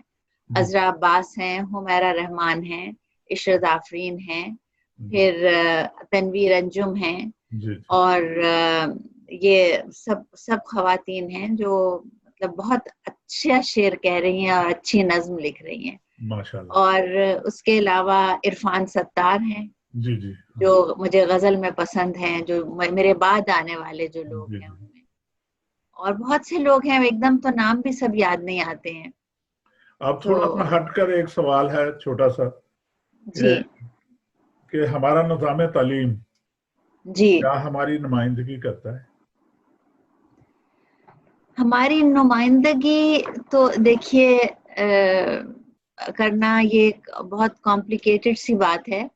A: عذرا عباس ہیں، حمیرہ رحمان ہیں، عشرت آفرین ہیں، پھر تنویر انجم ہیں، اور یہ سب خواتین ہیں جو مطلب بہت اچھا شعر کہہ رہی ہیں اور اچھی نظم لکھ رہی ہیں.
B: ماشاءاللہ. اور
A: اس کے علاوہ عرفان ستار ہیں
B: جی جی
A: جو مجھے غزل میں پسند ہیں، جو میرے بعد آنے والے جو لوگ ہیں ان میں، اور بہت سے لوگ ہیں، ایک دم تو نام بھی سب یاد نہیں آتے ہیں.
B: اب تھوڑا سا ہٹ کر ایک سوال ہے چھوٹا سا،
A: جی،
B: کہ ہمارا نظام تعلیم
A: جی
B: کیا ہماری نمائندگی کرتا ہے؟
A: ہماری نمائندگی تو دیکھیے کرنا یہ ایک بہت کمپلیکیٹڈ سی بات ہے،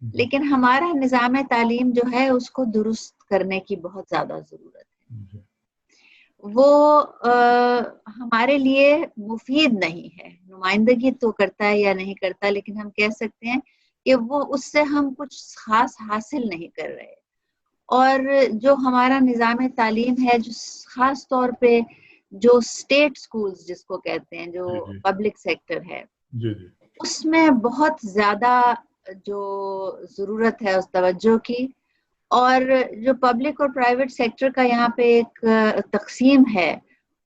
A: لیکن ہمارا نظام تعلیم جو ہے اس کو درست کرنے کی بہت زیادہ ضرورت ہے. وہ ہمارے لیے مفید نہیں ہے. نمائندگی تو کرتا ہے یا نہیں کرتا، لیکن ہم کہہ سکتے ہیں کہ وہ اس سے ہم کچھ خاص حاصل نہیں کر رہے. اور جو ہمارا نظام تعلیم ہے، جو خاص طور پہ جو اسٹیٹ سکولز جس کو کہتے ہیں، جو پبلک سیکٹر ہے، اس میں بہت زیادہ جو ضرورت ہے اس توجہ کی. اور جو پبلک اور پرائیویٹ سیکٹر کا یہاں پہ ایک تقسیم ہے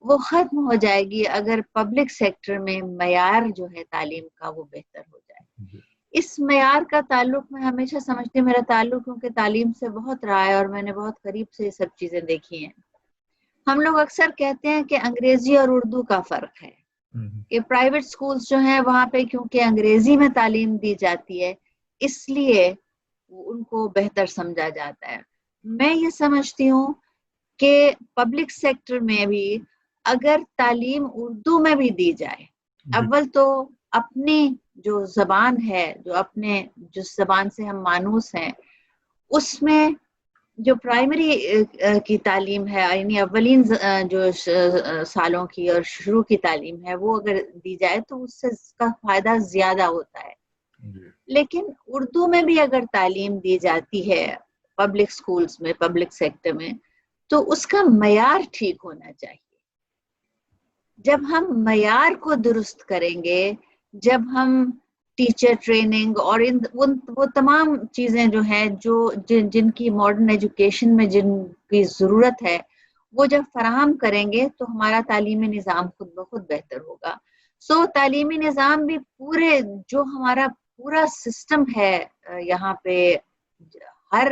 A: وہ ختم ہو جائے گی اگر پبلک سیکٹر میں معیار جو ہے تعلیم کا وہ بہتر ہو جائے. اس معیار کا تعلق میں ہمیشہ سمجھتی ہوں، میرا تعلق کیونکہ تعلیم سے بہت رہا ہے اور میں نے بہت قریب سے یہ سب چیزیں دیکھی ہیں. ہم لوگ اکثر کہتے ہیں کہ انگریزی اور اردو کا فرق ہے، کہ پرائیویٹ سکولز جو ہیں وہاں پہ کیونکہ انگریزی میں تعلیم دی جاتی ہے اس لیے ان کو بہتر سمجھا جاتا ہے. میں یہ سمجھتی ہوں کہ پبلک سیکٹر میں بھی اگر تعلیم اردو میں بھی دی جائے، اول تو اپنی جو زبان ہے، جس زبان سے ہم مانوس ہیں، اس میں جو پرائمری کی تعلیم ہے، یعنی اولین جو سالوں کی اور شروع کی تعلیم ہے، وہ اگر دی جائے تو اس سے اس کا فائدہ زیادہ ہوتا ہے. لیکن اردو میں بھی اگر تعلیم دی جاتی ہے پبلک سکولز میں، پبلک سیکٹر میں، تو اس کا معیار ٹھیک ہونا چاہیے. جب ہم معیار کو درست کریں گے، جب ہم ٹیچر ٹریننگ اور وہ تمام چیزیں جو ہیں جن کی ماڈرن ایجوکیشن میں جن کی ضرورت ہے وہ جب فراہم کریں گے تو ہمارا تعلیمی نظام خود بخود بہتر ہوگا. تعلیمی نظام بھی جو ہمارا پورا سسٹم ہے یہاں پہ ہر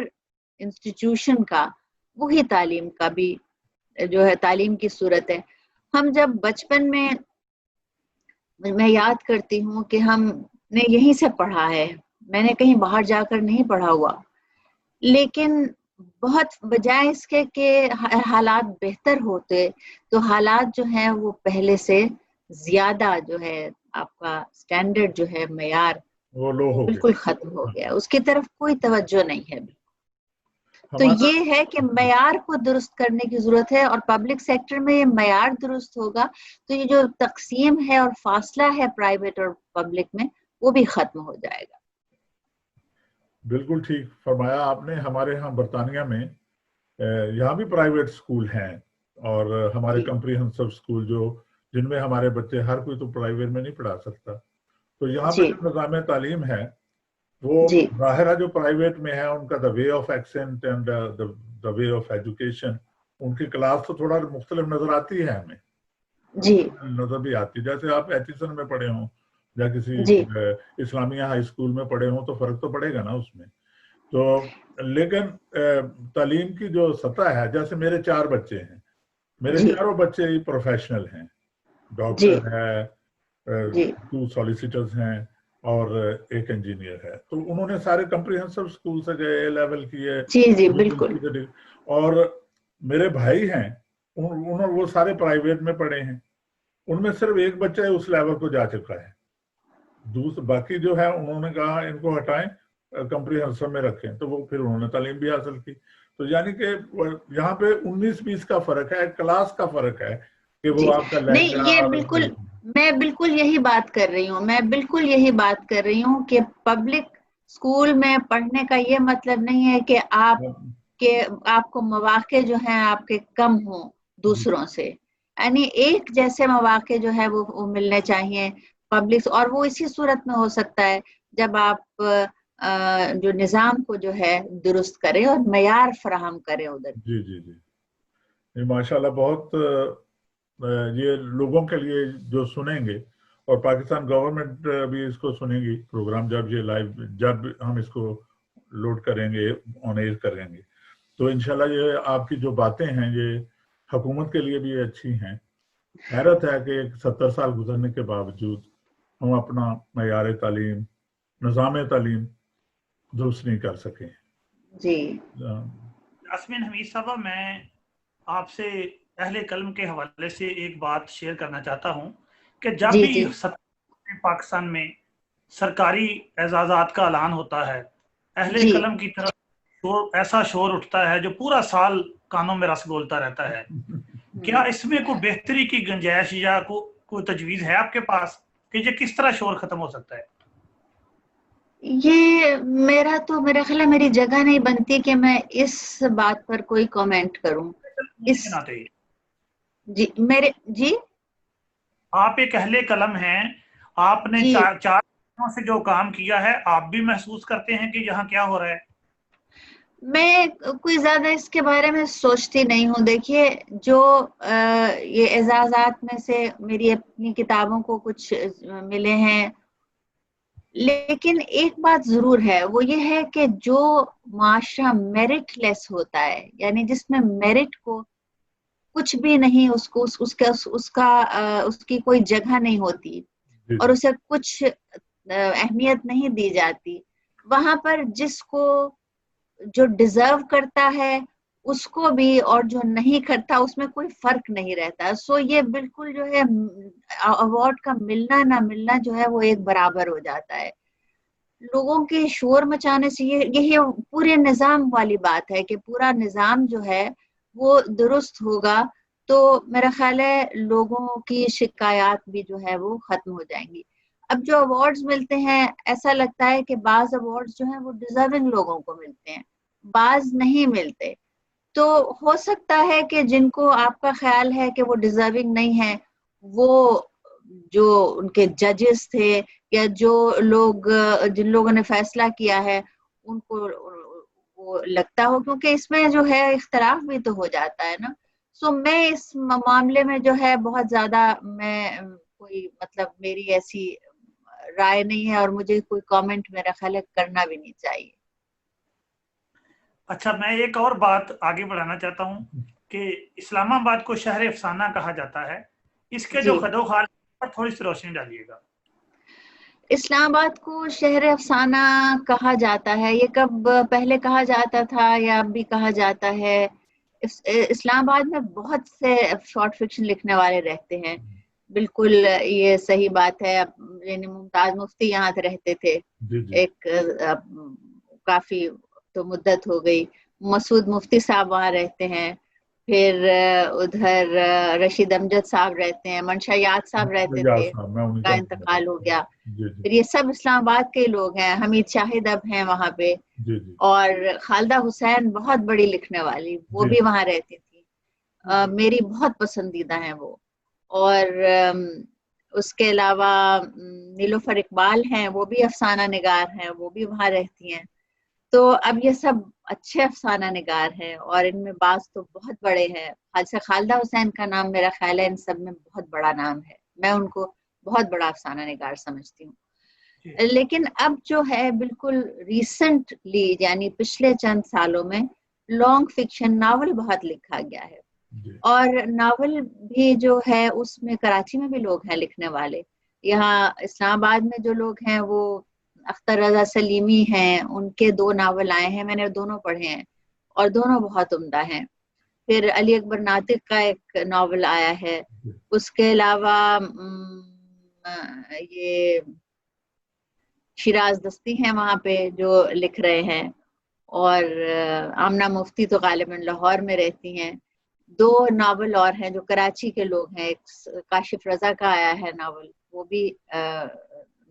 A: انسٹیٹیوشن کا، وہی تعلیم کا بھی جو ہے تعلیم کی صورت ہے. ہم جب بچپن میں یاد کرتی ہوں کہ ہم نے یہیں سے پڑھا ہے، میں نے کہیں باہر جا کر نہیں پڑھا ہوا، لیکن بہت بجائے اس کے کہ حالات بہتر ہوتے تو حالات جو ہیں وہ پہلے سے زیادہ جو ہے آپ کا سٹینڈرڈ جو ہے معیار وہ بالکل ختم ہو گیا، اس کی طرف کوئی توجہ نہیں ہے. تو یہ ہے کہ معیار کو درست کرنے کی ضرورت ہے، اور پبلک سیکٹر میں یہ معیار درست ہوگا تو یہ جو تقسیم ہے اور فاصلہ ہے پرائیویٹ اور پبلک میں وہ بھی ختم ہو جائے گا.
B: بالکل ٹھیک فرمایا آپ نے. ہمارے ہاں برطانیہ میں یہاں بھی پرائیویٹ سکول ہیں اور ہمارے کمپریہنسو سکول جن میں ہمارے بچے، ہر کوئی تو پرائیویٹ میں نہیں پڑھا سکتا. تو یہاں پہ جو نظام تعلیم ہے وہ ظاہرہ جو پرائیویٹ میں ہے ان کا the way of accent and the way of education, ان کی کلاس تو تھوڑا مختلف نظر آتی ہے ہمیں، نظر بھی آتی. جیسے آپ ایچیسن میں پڑھے ہوں یا کسی اسلامیہ ہائی اسکول میں پڑھے ہوں تو فرق تو پڑے گا نا اس میں. تو لیکن تعلیم کی جو سطح ہے، جیسے میرے 4 بچے ہیں، میرے چاروں بچے پروفیشنل ہیں, ڈاکٹر ہے, 2 سالیسیٹرز ہیں اور ایک انجینئر ہے. تو انہوں نے سارے کمپریہنسو اسکول سے گئے, اے لیول کیے.
A: جی بالکل.
B: اور میرے بھائی ہیں, وہ سارے پرائیویٹ میں پڑھے ہیں. ان میں صرف ایک بچہ اس لیول کو جا چکا ہے. باقی جو ہے انہوں نے کہا ان کو ہٹائیں, کمپریہنسو میں رکھیں, تو وہ پھر انہوں نے تعلیم بھی حاصل کی. تو یعنی کہ یہاں پہ 19-20 کا فرق ہے, کلاس کا فرق ہے کہ وہ آپ کا
A: نہیں, یہ بالکل میں بالکل یہی بات کر رہی ہوں, کہ پبلک اسکول میں پڑھنے کا یہ مطلب نہیں ہے کہ آپ کو مواقع جو ہیں آپ کے کم ہوں دوسروں سے. یعنی ایک جیسے مواقع جو ہے وہ ملنے چاہیے پبلک, اور وہ اسی صورت میں ہو سکتا ہے جب آپ جو نظام کو جو ہے درست کریں اور معیار فراہم کریں ادھر.
B: جی ماشاءاللہ. بہت یہ لوگوں کے لیے جو سنیں گے, اور پاکستان گورنمنٹ بھی اس کو سنیں گی پروگرام, جب ہم اس کو لوڈ کریں گے, آن ایئر کریں گے, تو انشاءاللہ یہ آپ کی جو باتیں ہیں یہ حکومت کے لیے بھی اچھی ہیں. حیرت ہے کہ 70 سال گزرنے کے باوجود ہم اپنا معیار تعلیم, نظام تعلیم درست نہیں کر سکے.
A: جی
C: یاسمین حمید صاحبہ, میں آپ سے اہل قلم کے حوالے سے ایک بات شیئر کرنا چاہتا ہوں کہ جب بھی پاکستان میں سرکاری اعزازات کا اعلان ہوتا ہے, اہل قلم کی طرف ایسا شور اٹھتا ہے جو پورا سال کانوں میں رس گولتا رہتا ہے. کیا اس میں کوئی بہتری کی گنجائش یا کوئی تجویز ہے آپ کے پاس کہ یہ کس طرح شور ختم ہو سکتا ہے؟
A: یہ میرا خیال ہے میری جگہ نہیں بنتی کہ میں اس بات پر کوئی کامنٹ کروں. جی
C: آپ ایک اہل قلم ہیں, آپ نے 4 دنوں سے جو کام کیا ہے, آپ بھی محسوس کرتے ہیں کہ یہاں کیا ہو رہا ہے؟
A: میں کوئی زیادہ اس کے بارے میں سوچتی نہیں ہوں. دیکھیے, جو یہ اعزازات میں سے میری اپنی کتابوں کو کچھ ملے ہیں, لیکن ایک بات ضرور ہے, وہ یہ ہے کہ جو معاشرہ میرٹ لیس ہوتا ہے, یعنی جس میں میرٹ کو کچھ بھی نہیں, اس کی کوئی جگہ نہیں ہوتی اور اسے کچھ اہمیت نہیں دی جاتی, وہاں پر جس کو جو ڈیزرو کرتا ہے اس کو بھی, اور جو نہیں کرتا اس میں کوئی فرق نہیں رہتا. سو یہ بالکل جو ہے ایوارڈ کا ملنا نہ ملنا جو ہے وہ ایک برابر ہو جاتا ہے. لوگوں کے شور مچانے سے یہی پورے نظام والی بات ہے کہ پورا نظام جو ہے وہ درست ہوگا تو میرا خیال ہے لوگوں کی شکایات بھی جو ہے وہ ختم ہو جائیں گی. اب جو ایوارڈز ملتے ہیں, ایسا لگتا ہے کہ بعض ایوارڈز جو ہیں وہ ڈیزرونگ لوگوں کو ملتے ہیں, بعض نہیں ملتے. تو ہو سکتا ہے کہ جن کو آپ کا خیال ہے کہ وہ ڈیزرونگ نہیں ہے, وہ جو ان کے ججز تھے یا جن لوگوں نے فیصلہ کیا ہے ان کو وہ لگتا ہو, کیونکہ اس میں جو ہے اختلاف بھی تو ہو جاتا ہے نا. سو میں اس معاملے میں جو ہے بہت زیادہ کوئی میری ایسی رائے نہیں ہے, اور مجھے کوئی کامنٹ میرا خیال ہے کرنا بھی نہیں چاہیے.
C: اچھا, میں ایک اور بات آگے بڑھانا چاہتا ہوں کہ اسلام آباد کو شہر افسانہ کہا جاتا ہے, اس کے جو خدوخال پر تھوڑی سی روشنی ڈالیے گا.
A: اسلام آباد کو شہر افسانہ کہا جاتا ہے, یہ کب پہلے کہا جاتا تھا یا اب بھی کہا جاتا ہے؟ اسلام آباد میں بہت سے شارٹ فکشن لکھنے والے رہتے ہیں, بالکل یہ صحیح بات ہے. یعنی ممتاز مفتی یہاں سے رہتے تھے, ایک کافی تو مدت ہو گئی. مسعود مفتی صاحب وہاں رہتے ہیں, پھر ادھر رشید امجد صاحب رہتے ہیں, منشا یاد صاحب رہتے تھے, کا انتقال ہو گیا. پھر یہ سب اسلام آباد کے لوگ ہیں. حمید شاہد اب ہیں وہاں پہ, اور خالدہ حسین بہت بڑی لکھنے والی, وہ بھی وہاں رہتی تھی, میری بہت پسندیدہ ہیں وہ. اور اس کے علاوہ نیلوفر اقبال ہیں, وہ بھی افسانہ نگار ہیں, وہ بھی وہاں رہتی ہیں. تو اب یہ سب اچھے افسانہ نگار ہیں, اور ان میں بعض تو بہت بڑے ہیں. خالدہ حسین کا نام میرا خیال ہے ان سب میں بہت بڑا نام ہے, میں ان کو بہت بڑا افسانہ نگار سمجھتی ہوں. لیکن اب جو ہے بالکل ریسنٹلی, یعنی پچھلے چند سالوں میں لانگ فکشن ناول بہت لکھا گیا ہے. اور ناول بھی جو ہے اس میں کراچی میں بھی لوگ ہیں لکھنے والے. یہاں اسلام آباد میں جو لوگ ہیں وہ اختر رضا سلیمی ہیں, ان کے 2 ناول آئے ہیں, میں نے دونوں پڑھے ہیں اور دونوں بہت عمدہ ہیں. پھر علی اکبر ناطق کا ایک ناول آیا ہے. اس کے علاوہ یہ شیراز دستی ہیں وہاں پہ جو لکھ رہے ہیں, اور آمنہ مفتی تو غالباً لاہور میں رہتی ہیں. 2 ناول اور ہیں جو کراچی کے لوگ ہیں. ایک کاشف رضا کا آیا ہے ناول, وہ بھی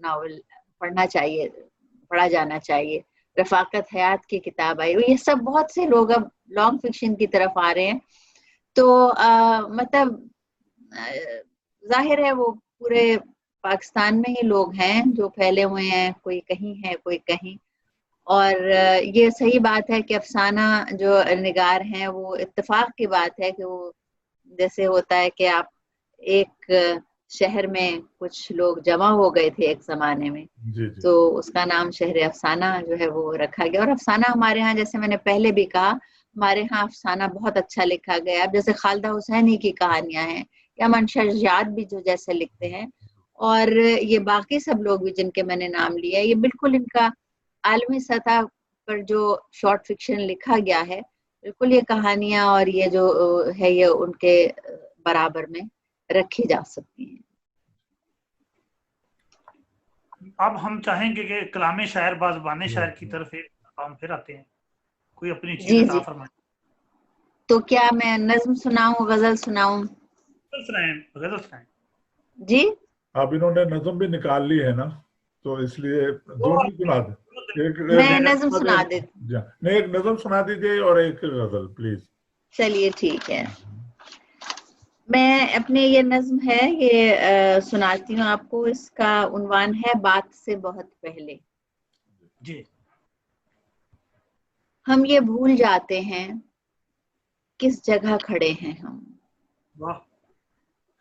A: ناول پڑھا جانا چاہیے. رفاقت حیات کی کتاب آئی. یہ سب بہت سے لوگ اب لانگ فکشن کی طرف آ رہے ہیں. تو مطلب ظاہر ہے وہ پورے پاکستان میں ہی لوگ ہیں جو پھیلے ہوئے ہیں, کوئی کہیں ہے کوئی کہیں. اور یہ صحیح بات ہے کہ افسانہ جو نگار ہیں وہ اتفاق کی بات ہے کہ وہ جیسے ہوتا ہے کہ آپ ایک شہر میں کچھ لوگ جمع ہو گئے تھے ایک زمانے میں, تو اس کا نام شہر افسانہ جو ہے وہ رکھا گیا. اور افسانہ ہمارے ہاں, جیسے میں نے پہلے بھی کہا, ہمارے ہاں افسانہ بہت اچھا لکھا گیا. اب جیسے خالدہ حسینی کی کہانیاں ہیں یا منشا جات بھی جو جیسے لکھتے ہیں, اور یہ باقی سب لوگ بھی جن کے میں نے نام لیا, یہ بالکل ان کا عالمی سطح پر جو شارٹ فکشن لکھا گیا ہے, بالکل یہ کہانیاں اور یہ جو ہے یہ ان کے برابر میں رکھی جا سکتی ہیں.
C: اب ہم چاہیں گے کہ کلام شاعر بازبان شاعر کی طرف ہم پھر آتے ہیں. کوئی اپنی چیز عطا فرمائیں.
A: تو کیا میں نظم سناؤں, غزل سناؤں؟
C: غزل سنائیں.
A: جی
B: اب انہوں نے نظم بھی نکال لی ہے نا, تو اس لیے دونوں سنا دیں.
A: میں نظم سنا دیتی.
B: نہیں, ایک نظم سنا دیجیے اور ایک غزل پلیز.
A: چلیے ٹھیک ہے, میں اپنے یہ نظم ہے یہ سناتی ہوں آپ کو. اس کا عنوان ہے بات سے بہت پہلے.
C: جی.
A: ہم یہ بھول جاتے ہیں کس جگہ کھڑے ہیں ہم.
C: واہ.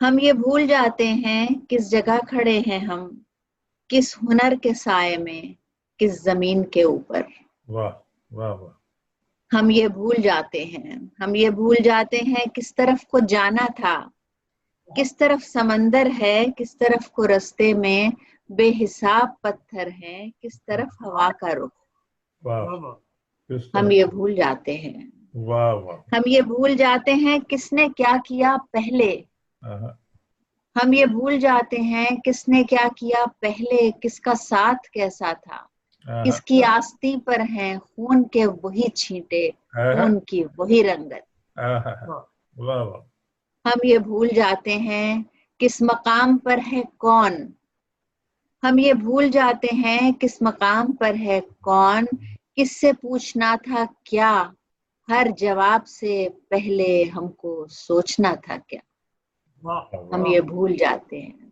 A: ہم یہ بھول جاتے ہیں کس جگہ کھڑے ہیں ہم, کس ہنر کے سائے میں, کس زمین کے اوپر.
B: واہ واہ واہ.
A: ہم یہ بھول جاتے ہیں, ہم یہ بھول جاتے ہیں کس طرف کو جانا تھا, کس طرف سمندر ہے, کس طرف کو رستے میں بے حساب پتھر ہیں, کس طرف ہوا کا رخ. ہم یہ بھول جاتے ہیں.
B: واہ واہ.
A: ہم یہ بھول جاتے ہیں کس نے کیا کیا پہلے. ہم یہ بھول جاتے ہیں کس نے کیا کیا پہلے, کس کا ساتھ کیسا تھا, کس کی آستی پر ہیں خون کے وہی چھینٹے, خون کی وہی رنگت. ہم یہ بھول جاتے ہیں کس مقام پر ہے کون. ہم یہ بھول جاتے ہیں کس مقام پر ہے کون, کس سے پوچھنا تھا کیا, ہر جواب سے پہلے ہم کو سوچنا تھا کیا. ہم یہ بھول جاتے ہیں.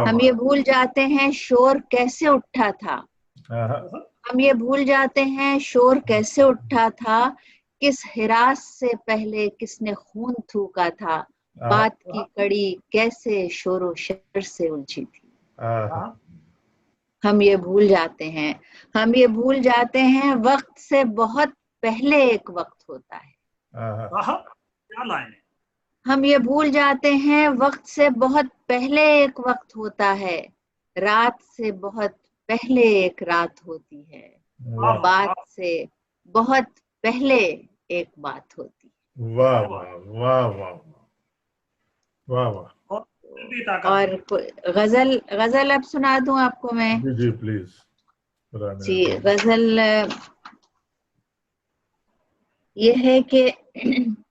A: ہم یہ بھول جاتے ہیں شور کیسے اٹھا تھا. ہم یہ بھول جاتے ہیں شور کیسے اٹھا تھا, کس ہراس سے پہلے کس نے خون تھوکا تھا, بات کی کڑی کیسے شور و شر سے الجھی تھی. ہم یہ بھول جاتے ہیں. ہم یہ بھول جاتے ہیں وقت سے بہت پہلے ایک وقت ہوتا ہے. ہم یہ بھول جاتے ہیں وقت سے بہت پہلے ایک وقت ہوتا ہے, رات سے بہت پہلے ایک رات ہوتی ہے, بات سے بہت پہلے ایک بات ہوتی ہے.
B: واہ واہ واہ واہ واہ واہ.
A: اور غزل اب سنا دوں آپ کو میں؟
B: جی پلیز.
A: جی غزل یہ ہے کہ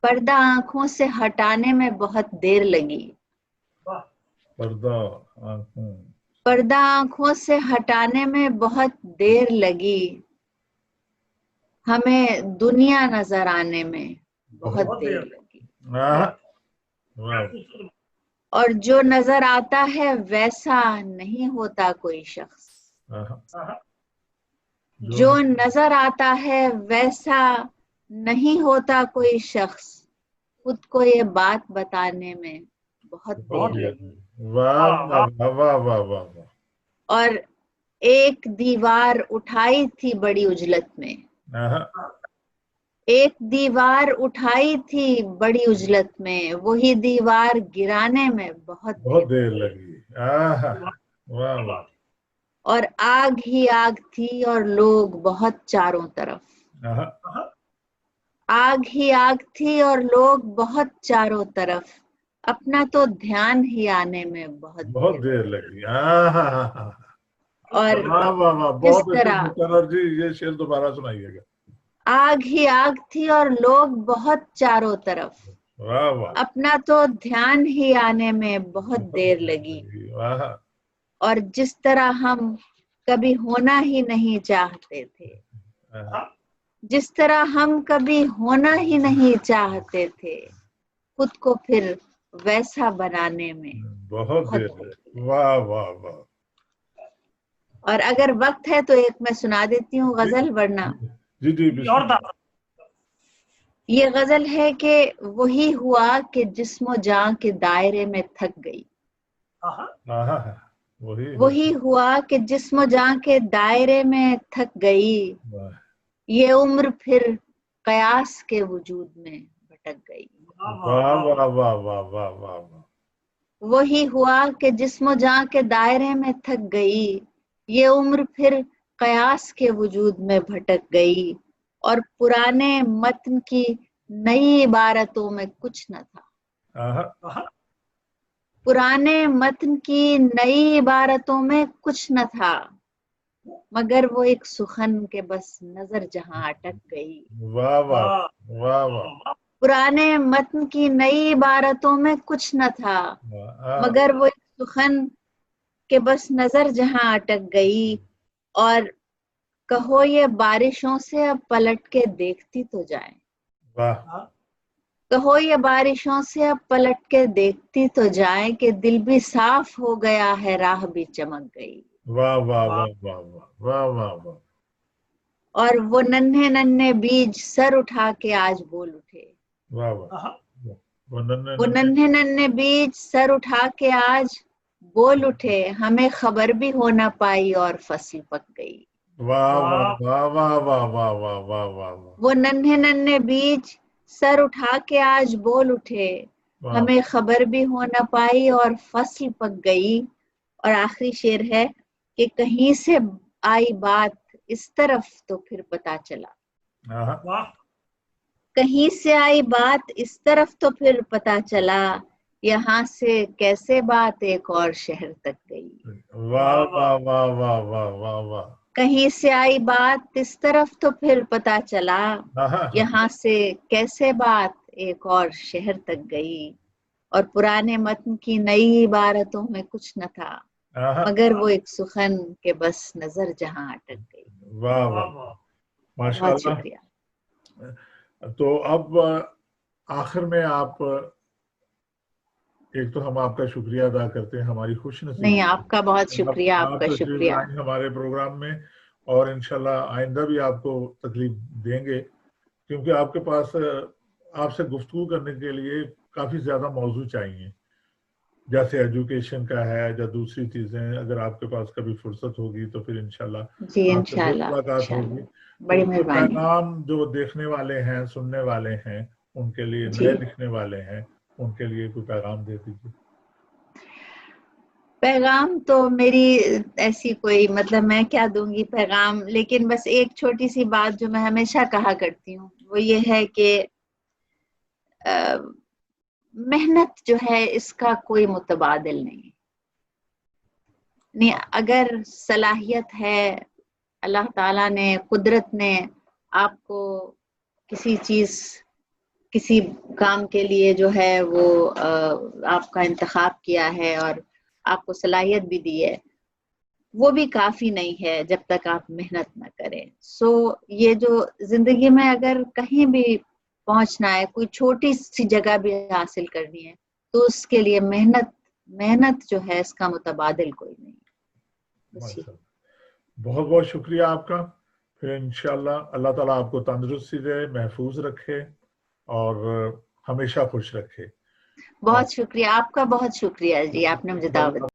A: پردہ آنکھوں سے ہٹانے میں بہت دیر لگی. پردہ آنکھوں سے ہٹانے میں بہت دیر لگی, ہمیں دنیا نظر آنے میں بہت دیر لگی. اور جو نظر آتا ہے ویسا نہیں ہوتا کوئی شخص. جو نظر آتا ہے ویسا نہیں ہوتا کوئی شخص, خود کو یہ بات بتانے میں بہت دیر لگی. اور ایک دیوار اٹھائی تھی بڑی اجلت میں, ایک دیوار اٹھائی تھی بڑی عجلت میں، وہی دیوار گرانے میں بہت
B: دیر لگی. واہ واہ.
A: اور آگ ہی آگ تھی اور لوگ بہت چاروں طرف. آگ ہی آگ تھی اور لوگ بہت چاروں طرف، اپنا تو دھیان ہی آنے میں بہت
B: دیر لگی.
A: اور
B: واہ واہ واہ،
A: جس
B: بہت
A: طرح
B: مقرر جی، یہ شعر دوبارہ سنائیے گا.
A: آگ ہی آگ تھی اور لوگ بہت چاروں طرف،
B: واہ واہ.
A: اپنا تو دھیان ہی آنے میں بہت دیر لگی. اور جس طرح ہم کبھی ہونا ہی نہیں چاہتے تھے، جس طرح ہم کبھی ہونا ہی نہیں چاہتے تھے، خود کو پھر ویسا بنانے میں
B: بہت دیر. واہ واہ واہ.
A: اور اگر وقت ہے تو ایک میں سنا دیتی ہوں غزل، ورنہ
B: جی جی.
A: یہ غزل ہے کہ وہی ہوا کہ جسم و جان کے دائرے میں تھک گئی. وہی ہوا کہ جسم و جان کے دائرے میں تھک گئی، یہ عمر پھر قیاس کے وجود میں بھٹک گئی.
B: واہ واہ واہ واہ واہ واہ.
A: وہی ہوا کہ جسم و جان کے دائرے میں تھک گئی، یہ عمر پھر قیاس کے وجود میں بھٹک گئی. اور پرانے متن کی نئی عبارتوں میں کچھ نہ تھا. پرانے متن کی نئی عبارتوں میں کچھ نہ تھا، مگر وہ ایک سخن کے بس نظر جہاں اٹک گئی.
B: واہ واہ واہ واہ.
A: پرانے متن کی نئی عبارتوں میں کچھ نہ تھا، مگر وہ ایک سخن کے بس نظر جہاں اٹک گئی. اور کہو یہ بارشوں سے اب پلٹ کے دیکھتی تو جائیں. کہو یہ بارشوں سے اب پلٹ کے دیکھتی تو جائیں، کہ دل بھی صاف ہو گیا ہے، راہ بھی چمک گئی.
B: واہ واہ واہ واہ واہ واہ واہ.
A: اور وہ ننھے ننھے بیج سر اٹھا کے آج بول اٹھے.
B: واہ واہ.
A: وہ ننھے ننھے بیج سر اٹھا کے آج بول اٹھے، ہمیں خبر بھی ہو نہ پائی اور فصل پک گئی.
B: واہ واہ واہ واہ واہ واہ واہ واہ واہ.
A: وہ ننھے ننھے بیج سر اٹھا کے آج بول اٹھے، ہمیں خبر بھی ہو نہ پائی اور فصل پک گئی. اور آخری شعر ہے کہ کہیں سے آئی بات اس طرف تو پھر پتا چلا. کہیں سے آئی بات اس طرف تو پھر پتا چلا، یہاں سے کیسے بات ایک اور شہر تک گئی.
B: واہ واہ واہ واہ واہ واہ واہ.
A: کہیں سے آئی بات اس طرف تو پھر پتا چلا، یہاں سے کیسے بات ایک اور شہر تک گئی. اور پرانے متن کی نئی عبارتوں میں کچھ نہ تھا، مگر وہ ایک سخن کے بس نظر جہاں اٹک گئی.
B: واہ واہ ماشاء
A: بہت
B: اللہ.
A: شکریہ.
B: تو اب آخر میں آپ، ایک تو ہم آپ کا شکریہ ادا کرتے ہیں، ہماری خوش نصیبی.
A: نہیں، آپ کا بہت شکریہ، آپ کا شکریہ.
B: ہمارے پروگرام میں، اور انشاءاللہ آئندہ بھی آپ کو تکلیف دیں گے، کیونکہ آپ کے پاس آپ سے گفتگو کرنے کے لیے کافی زیادہ موضوع چاہیے، جیسے ایجوکیشن کا ہے یا دوسری چیزیں. اگر آپ کے پاس کبھی فرصت ہوگی تو پھر انشاءاللہ
A: جی
B: آپ سے
A: انشاءاللہ،
B: ملاقات ہوگی.
A: بڑی
B: تو
A: مہربانی.
B: پیغام جو دیکھنے والے ہیں، سننے والے ہیں، ان کے لیے،
A: جی.
B: نئے لکھنے والے ہیں، ان کے لیے کوئی پیغام دے دیجیے.
A: پیغام تو میری ایسی کوئی، مطلب میں کیا دوں گی پیغام، لیکن بس ایک چھوٹی سی بات جو میں ہمیشہ کہا کرتی ہوں وہ یہ ہے کہ محنت جو ہے اس کا کوئی متبادل نہیں. اگر صلاحیت ہے، اللہ تعالیٰ نے، قدرت نے آپ کو کسی چیز، کسی کام کے لیے جو ہے وہ آپ کا انتخاب کیا ہے اور آپ کو صلاحیت بھی دی ہے، وہ بھی کافی نہیں ہے جب تک آپ محنت نہ کریں. یہ جو زندگی میں اگر کہیں بھی پہنچنا ہے، کوئی چھوٹی سی جگہ بھی حاصل کرنی ہے، تو اس کے لیے محنت جو ہے اس کا متبادل کوئی نہیں.
B: بہت بہت شکریہ آپ کا. پھر انشاءاللہ اللہ تعالیٰ آپ کو تندرستی دے، محفوظ رکھے اور ہمیشہ خوش رکھے.
A: بہت شکریہ آپ کا، بہت شکریہ جی، آپ نے مجھے دعوت